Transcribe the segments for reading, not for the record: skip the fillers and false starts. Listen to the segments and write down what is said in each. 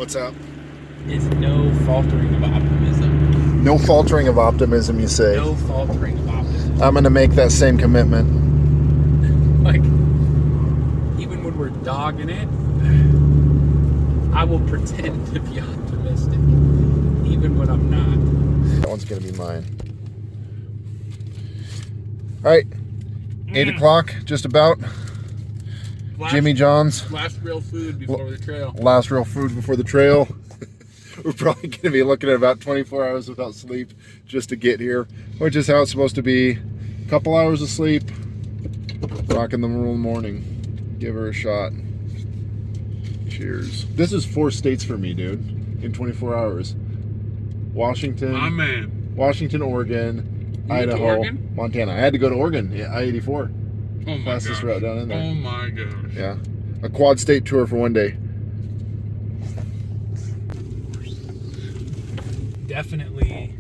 What's up? Is no faltering of optimism. No faltering of optimism, you say? No faltering of optimism. I'm gonna make that same commitment. Like, even when we're dogging it, I will pretend to be optimistic, even when I'm not. That one's gonna be mine. All right, 8 o'clock, just about. Jimmy John's. Last real food before the trail. Last real food before the trail. We're probably going to be looking at about 24 hours without sleep just to get here, which is how it's supposed to be. A couple hours of sleep, rocking the morning. Give her a shot. Cheers. This is 4 states for me, dude, in 24 hours. Washington. My man. Washington, Oregon, Idaho, Oregon? Montana. I had to go to Oregon, yeah, I-84. Oh my Fastest route down in there. Oh my gosh. Yeah. A quad state tour for one day. Definitely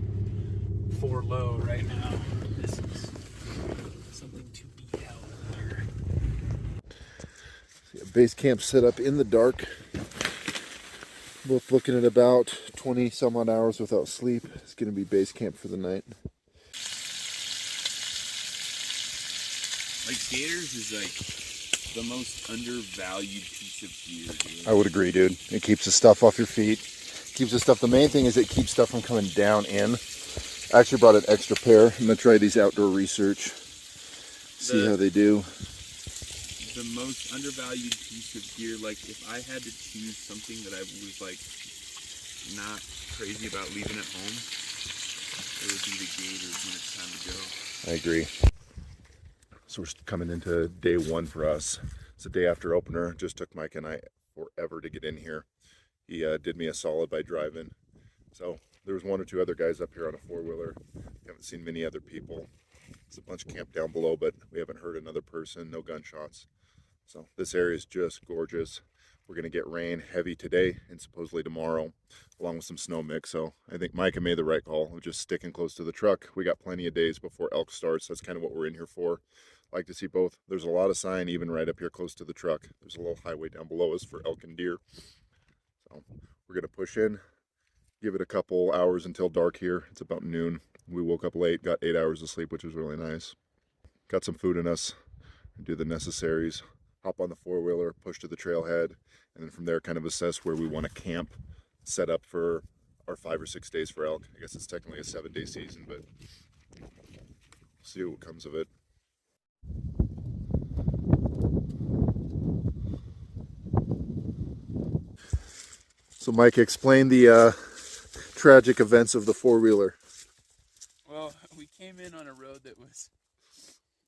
4 low right now. This is something to be held here. Base camp set up in the dark. Both looking at about 20 some odd hours without sleep. It's going to be base camp for the night. Like, Gators is like the most undervalued piece of gear, dude. I would agree, dude. It keeps the stuff off your feet. Keeps the stuff. The main thing is it keeps stuff from coming down in. I actually brought an extra pair. I'm gonna try these outdoor research. See how they do. The most undervalued piece of gear. Like, if I had to choose something that I was like not crazy about leaving at home, it would be the Gators when it's time to go. I agree. So we're coming into day 1 for us. It's a day after opener. Just took Mike and I forever to get in here. He did me a solid by driving. So there was 1 or 2 other guys up here on a 4-wheeler. Haven't seen many other people. There's a bunch camped down below, but we haven't heard another person, no gunshots. So this area is just gorgeous. We're gonna get rain heavy today and supposedly tomorrow, along with some snow mix. So I think Micah made the right call of just sticking close to the truck. We got plenty of days before elk starts. That's kind of what we're in here for. Like to see both. There's a lot of sign even right up here close to the truck. There's a little highway down below us for elk and deer. So we're gonna push in, give it a couple hours until dark here. It's about noon. We woke up late, got 8 hours of sleep, which was really nice. Got some food in us, do the necessaries, hop on the 4-wheeler, push to the trailhead, and then from there kind of assess where we want to camp, set up for our 5 or 6 days for elk. I guess it's technically a 7-day season, but we'll see what comes of it. So Mike, explain the tragic events of the 4-wheeler. Well, we came in on a road that was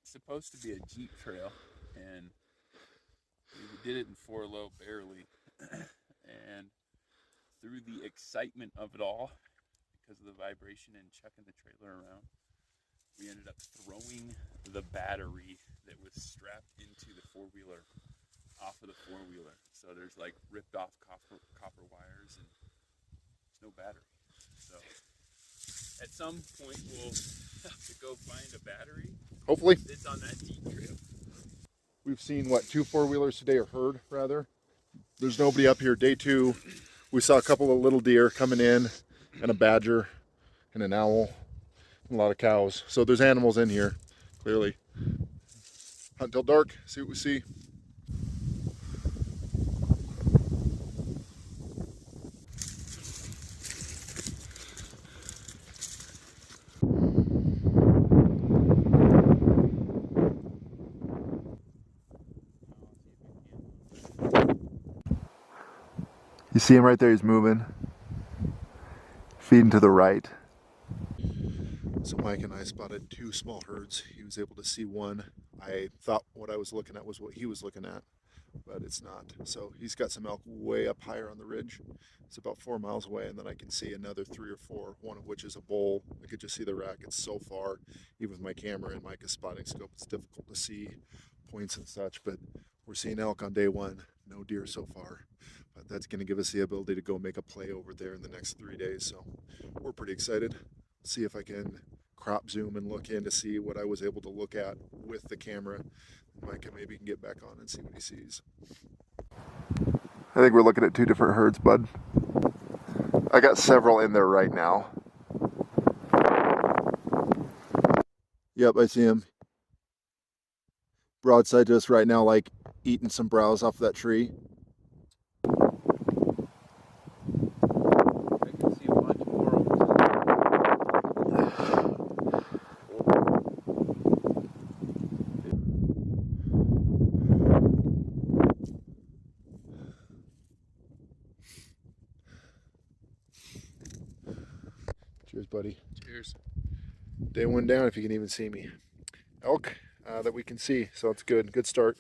supposed to be a Jeep trail, and we did it in 4 low barely. And through the excitement of it all, because of the vibration and chucking the trailer around, we ended up throwing the battery that was strapped into the 4-wheeler off of the 4-wheeler. So there's like ripped off copper wires and there's no battery. So at some point we'll have to go find a battery. Hopefully. It's on that Jeep trail. We've seen, what, 2 4-wheelers today, or heard, rather. There's nobody up here. Day 2, we saw a couple of little deer coming in, and a badger, and an owl, and a lot of cows. So there's animals in here, clearly. Hunt till dark, see what we see. You see him right there, he's moving. Feeding to the right. So Mike and I spotted 2 small herds. He was able to see one. I thought what I was looking at was what he was looking at, but it's not. So he's got some elk way up higher on the ridge. It's about 4 miles away, and then I can see another 3 or 4, one of which is a bull. I could just see the rack. It's so far. Even with my camera and Micah's spotting scope, it's difficult to see points and such, but we're seeing elk on day 1. No deer so far. But that's going to give us the ability to go make a play over there in the next 3 days. So we're pretty excited. See if I can crop zoom and look in to see what I was able to look at with the camera. Micah maybe can get back on and see what he sees. I think we're looking at 2 different herds, bud. I got several in there right now. Yep, I see him. Broadside to us right now, like eating some browse off that tree. I can see a bunch more over Cheers, buddy. Cheers. Day one down, if you can even see me. Elk that we can see, so it's good. Good start.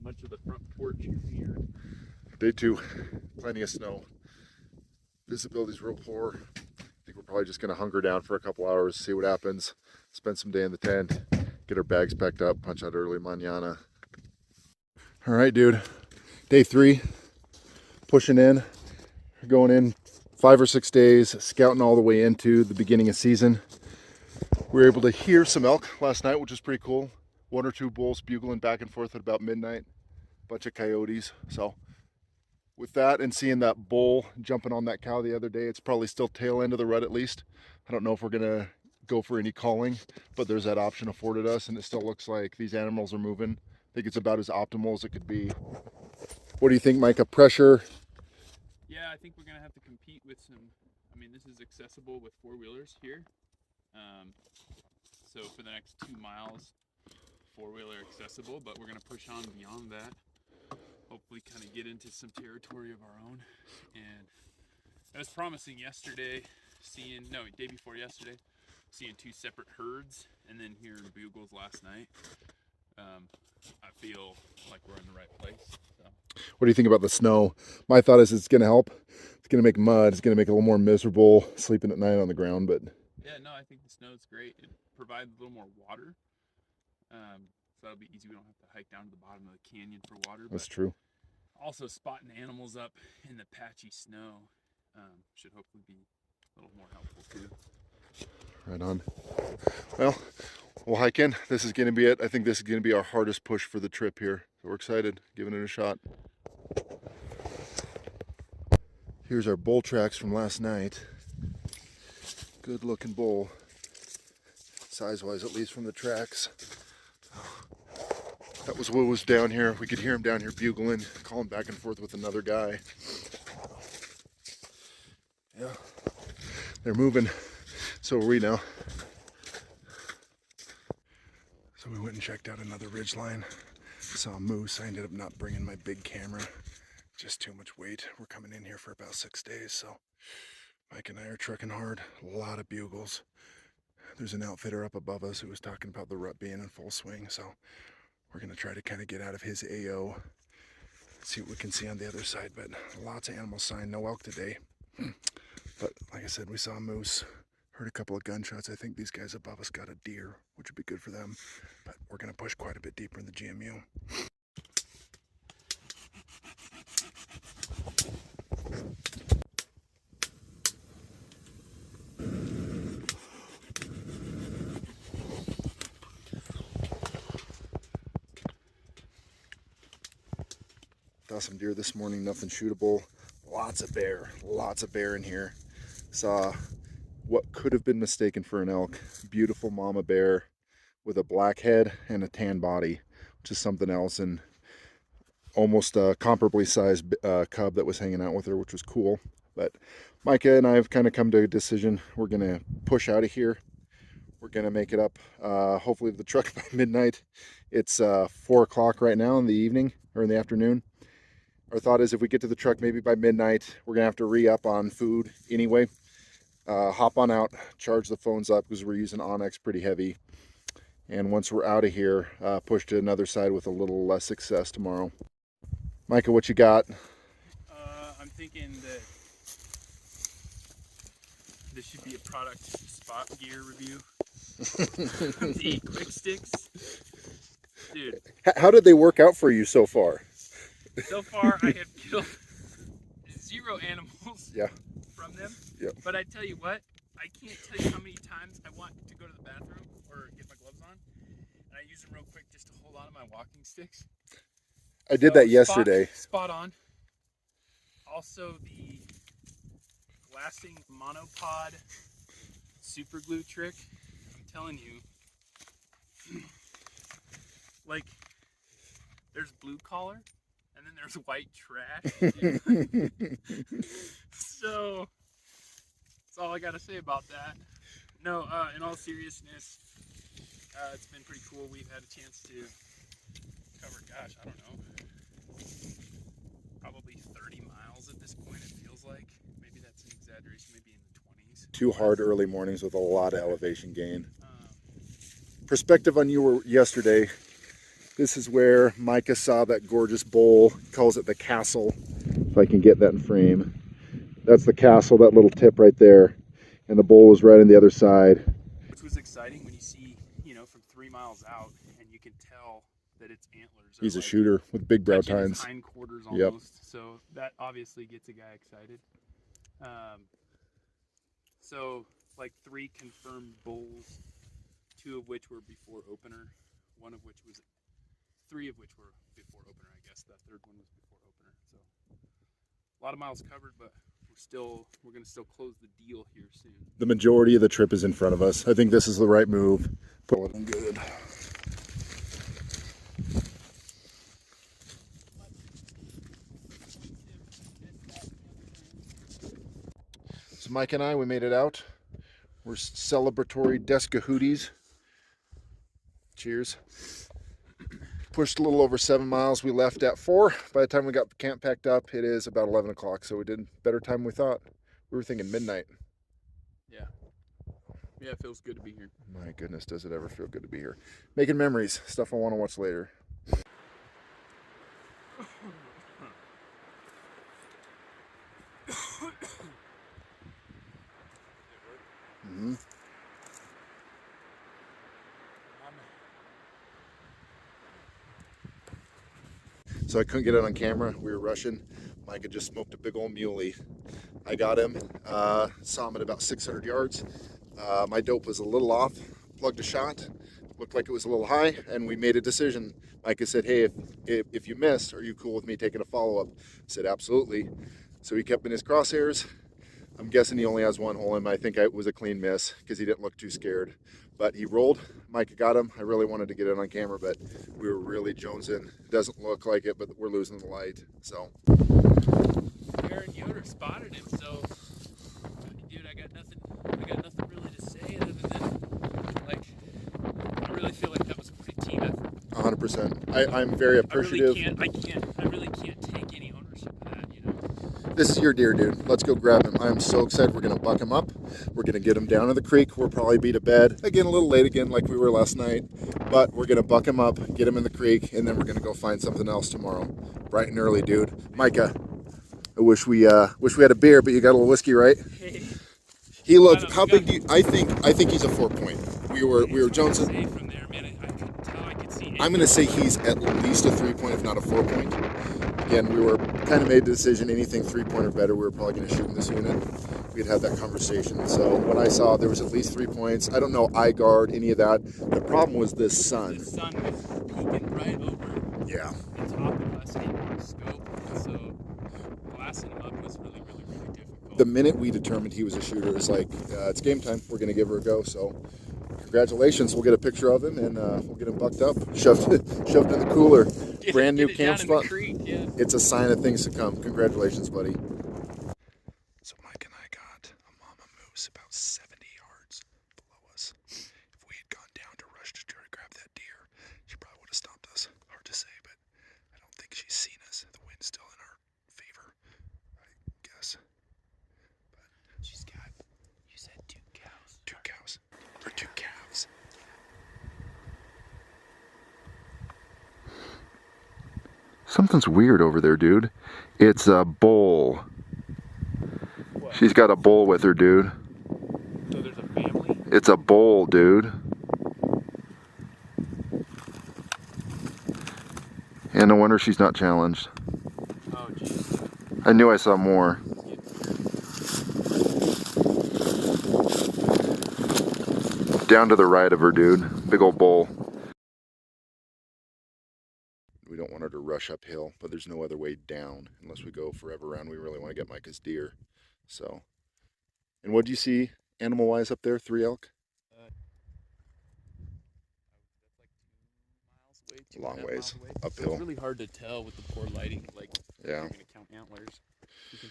Much of the front porch here. Day two, plenty of snow. Visibility's real poor. I think we're probably just gonna hunker down for a couple hours, see what happens. Spend some day in the tent, get our bags packed up, punch out early mañana. All right, dude. Day three, pushing in. We're going in 5 or 6 days, scouting all the way into the beginning of season. We were able to hear some elk last night, which was pretty cool. 1 or 2 bulls bugling back and forth at about midnight. Bunch of coyotes. So with that and seeing that bull jumping on that cow the other day, it's probably still tail end of the rut at least. I don't know if we're gonna go for any calling, but there's that option afforded us, and it still looks like these animals are moving. I think it's about as optimal as it could be. What do you think, Micah? Pressure? Yeah, I think we're gonna have to compete with some. I mean, this is accessible with 4-wheelers here. So for the next 2 miles, 4-wheeler accessible, but we're gonna push on beyond that. Hopefully, kind of get into some territory of our own. And it was promising yesterday, day before yesterday, seeing 2 separate herds, and then hearing bugles last night. I feel like we're in the right place. So. What do you think about the snow? My thought is it's going to help. It's going to make mud. It's going to make it a little more miserable sleeping at night on the ground. But yeah, no, I think the snow is great. It provides a little more water. So that'll be easy. We don't have to hike down to the bottom of the canyon for water. That's true. Also, spotting animals up in the patchy snow should hopefully be a little more helpful too. Right on. Well, we'll hike in. This is going to be it. I think this is going to be our hardest push for the trip here. So we're excited, giving it a shot. Here's our bull tracks from last night. Good looking bull. Size-wise, at least from the tracks. That was what was down here. We could hear him down here bugling, calling back and forth with another guy. Yeah, they're moving. So are we now. So we went and checked out another ridgeline. Saw a moose. I ended up not bringing my big camera. Just too much weight. We're coming in here for about 6 days, so Mike and I are trekking hard. A lot of bugles. There's an outfitter up above us who was talking about the rut being in full swing, so we're going to try to kind of get out of his AO, see what we can see on the other side. But lots of animal sign, no elk today. But like I said, we saw a moose, heard a couple of gunshots. I think these guys above us got a deer, which would be good for them. But we're going to push quite a bit deeper in the GMU. Saw some deer this morning, nothing shootable. Lots of bear in here. Saw what could have been mistaken for an elk. Beautiful mama bear with a black head and a tan body, which is something else, and almost a comparably sized cub that was hanging out with her, which was cool. But Micah and I have kind of come to a decision. We're gonna push out of here. We're gonna make it up, hopefully to the truck by midnight. It's 4 o'clock right now in the evening, or in the afternoon. Our thought is if we get to the truck maybe by midnight, we're gonna have to re-up on food anyway. Hop on out, charge the phones up because we're using Onyx pretty heavy. And once we're out of here, push to another side with a little less success tomorrow. Micah, what you got? I'm thinking that this should be a product spot gear review. The quick sticks. Dude. How did they work out for you so far? So far, I have killed 0 animals from them. Yeah. But I tell you what, I can't tell you how many times I want to go to the bathroom or get my gloves on, and I use them real quick just to hold on to my walking sticks. I did So, that yesterday. Spot on. Also, the glassing monopod super glue trick. I'm telling you, like, there's blue collar, and then there's white trash. So that's all I gotta say about that. No, in all seriousness, it's been pretty cool. We've had a chance to cover, gosh, I don't know, probably 30 miles at this point, it feels like. Maybe that's an exaggeration, maybe in the 20s. 2 hard early mornings with a lot of elevation gain. Perspective on you were yesterday. This is where Micah saw that gorgeous bowl. He calls it the castle. If I can get that in frame. That's the castle, that little tip right there. And the bowl was right on the other side. Which was exciting when you see, from 3 miles out, and you can tell that its antlers are He's a shooter with big brow touching his tines. hindquarters Yep. almost. So that obviously gets a guy excited. So like 3 confirmed bulls, 2 of which were before opener, 3 of which were before opener, I guess. That 3rd one was before opener. So a lot of miles covered, but we're gonna still close the deal here soon. The majority of the trip is in front of us. I think this is the right move. Pull it in good. So Mike and I, we made it out. We're celebratory Descahooties. Cheers. Pushed a little over 7 miles. We left at 4. By the time we got camp packed up, it is about 11 o'clock. So we did better time than we thought. We were thinking midnight. Yeah, it feels good to be here. My goodness, does it ever feel good to be here. Making memories, stuff I want to watch later. Mm-hmm. So I couldn't get it on camera. We were rushing. Mike had just smoked a big old muley. I got him, saw him at about 600 yards. My dope was a little off, plugged a shot, looked like it was a little high, and we made a decision. Micah said, hey, if you miss, are you cool with me taking a follow-up? I said, absolutely. So he kept in his crosshairs. I'm guessing he only has 1 hole in him. I think it was a clean miss because he didn't look too scared. But he rolled. Micah got him. I really wanted to get it on camera, but we were really jonesing. It doesn't look like it, but we're losing the light. So Aaron Yoder spotted him, so dude, I got nothing really to say other than I really feel like that was a pretty team effort. 100%. I'm very appreciative. I really can't take any ownership of that, This is your deer, dude. Let's go grab him. I'm so excited. We're gonna buck him up. We're gonna get him down to the creek. We'll probably be to bed again a little late again, like we were last night. But we're gonna buck him up, get him in the creek, and then we're gonna go find something else tomorrow, bright and early, dude. Micah, I wish we had a beer, but you got a little whiskey, right? Hey, He looked. How big do you? I think he's a 4-point. We were jonesing. from there, man, I couldn't tell. I could see. I'm gonna say he's at least a 3-point, if not a 4-point. Again, we were kind of made the decision, anything 3-point or better, we were probably going to shoot in this unit. We had that conversation. So when I saw there was at least 3 points, I don't know eye guard, any of that. The problem was this sun. The sun was peeking right over Yeah. the top of us in our scope, so glassing him up was really, really, really difficult. The minute we determined he was a shooter, it was like, it's game time. We're going to give her a go. So congratulations. We'll get a picture of him and we'll get him bucked up, shoved in the cooler. Brand new camp spot. Yeah. It's a sign of things to come. Congratulations, buddy. So Mike and I got a mama moose about 70 yards below us. If we had gone down to rush to try to grab that deer, she probably would have stopped us. Hard to say, but I don't think she's seen us. The wind's still in our favor, I guess. But She's got, you said 2 cows. 2 cows. Or 2 calves. Something's weird over there, dude. It's a bull. What? She's got a bull with her, dude. So there's a family? It's a bull, dude. And no wonder she's not challenged. Oh, jeez. I knew I saw more. Down to the right of her, dude. Big old bull. We don't want her to rush uphill, but there's no other way down unless we go forever around. We really want to get Micah's deer. So, and what do you see animal-wise up there? 3 elk? That's like 2 miles away, Long 2.5 ways miles away. So uphill. it's really hard to tell with the poor lighting. Like, Yeah. you're gonna count antlers. You can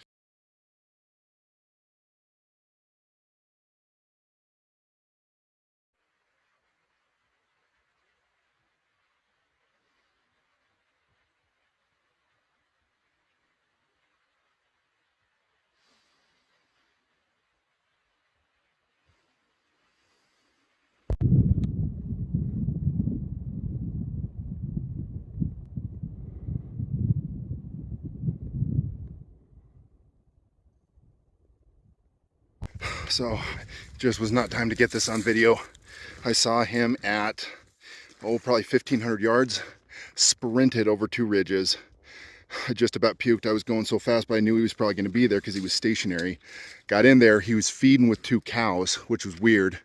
So, just was not time to get this on video. I saw him at, probably 1,500 yards, sprinted over 2 ridges. I just about puked. I was going so fast, but I knew he was probably going to be there because he was stationary. Got in there, he was feeding with 2 cows, which was weird.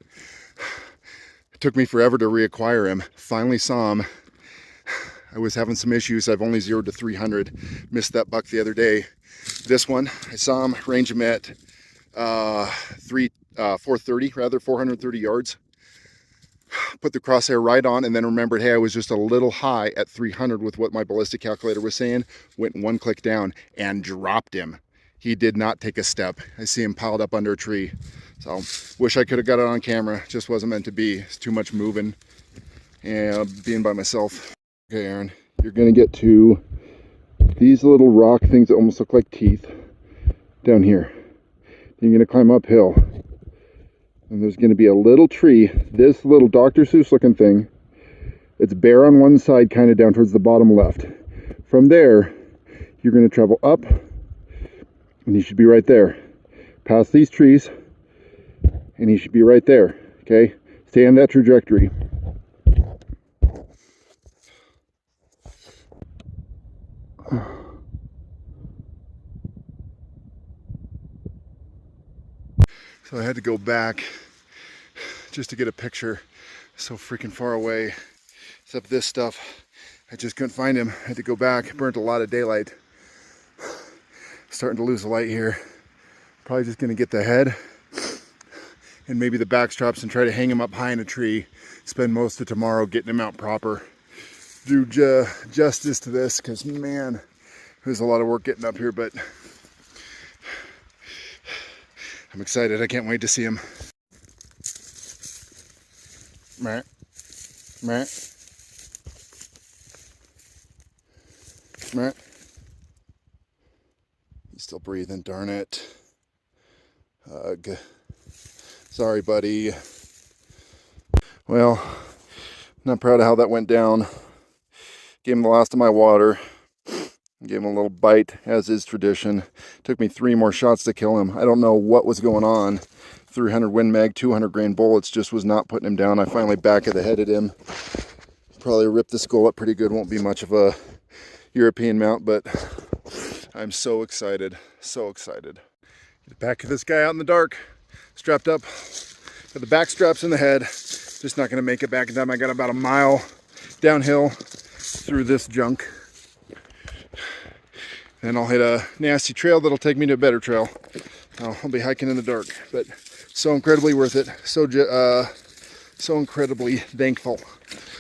It took me forever to reacquire him. Finally saw him. I was having some issues. I've only zeroed to 300. Missed that buck the other day. This one, I saw him, range him at 430 yards. Put the crosshair right on, and then remembered, hey, I was just a little high at 300 with what my ballistic calculator was saying. Went 1 click down and dropped him. He did not take a step. I see him piled up under a tree. So, wish I could have got it on camera. Just wasn't meant to be. It's too much moving and being by myself. Okay, Aaron, you're gonna get to these little rock things that almost look like teeth down here. You're gonna climb uphill. And there's going to be a little tree, this little Dr. Seuss looking thing. It's bare on one side, kind of down towards the bottom left. From there, you're going to travel up, and you should be right there. Past these trees, and you should be right there, okay? Stay on that trajectory. So I had to go back just to get a picture. So freaking far away. Except this stuff, I just couldn't find him. I had to go back. Burnt a lot of daylight. Starting to lose the light here. Probably just gonna get the head and maybe the back straps and try to hang him up high in a tree. Spend most of tomorrow getting him out proper. Do justice to this, because man, there's a lot of work getting up here, but I'm excited. I can't wait to see him. Meh. Meh. Meh. He's still breathing, darn it. Ugh. Sorry, buddy. Well, not proud of how that went down. Gave him the last of my water. Gave him a little bite, as is tradition. Took me 3 more shots to kill him. I don't know what was going on. 300 Win Mag, 200 grain bullets, just was not putting him down. I finally back of the headed him. Probably ripped the skull up pretty good. Won't be much of a European mount, but I'm so excited. So excited. Get back of this guy out in the dark. Strapped up. Got the back straps in the head. Just not going to make it back in time. I got about a mile downhill through this junk. Then I'll hit a nasty trail that'll take me to a better trail. I'll be hiking in the dark, but so incredibly worth it. So incredibly thankful.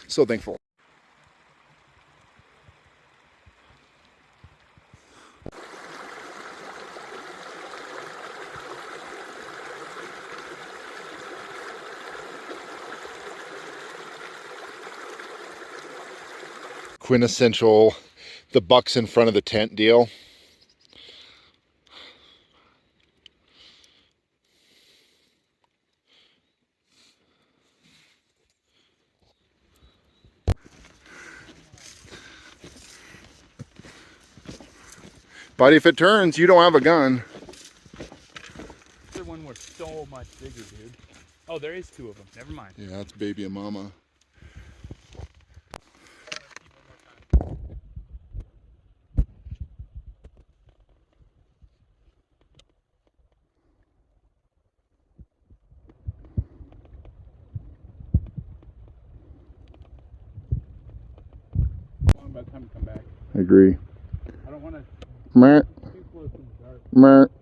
So thankful. Quintessential, the bucks in front of the tent deal. Buddy, if it turns, you don't have a gun. The other one was so much bigger, dude. Oh, there is 2 of them. Never mind. Yeah, that's baby and mama. by the time we come back. I agree. I don't want to Meh, too close in the dark. meh.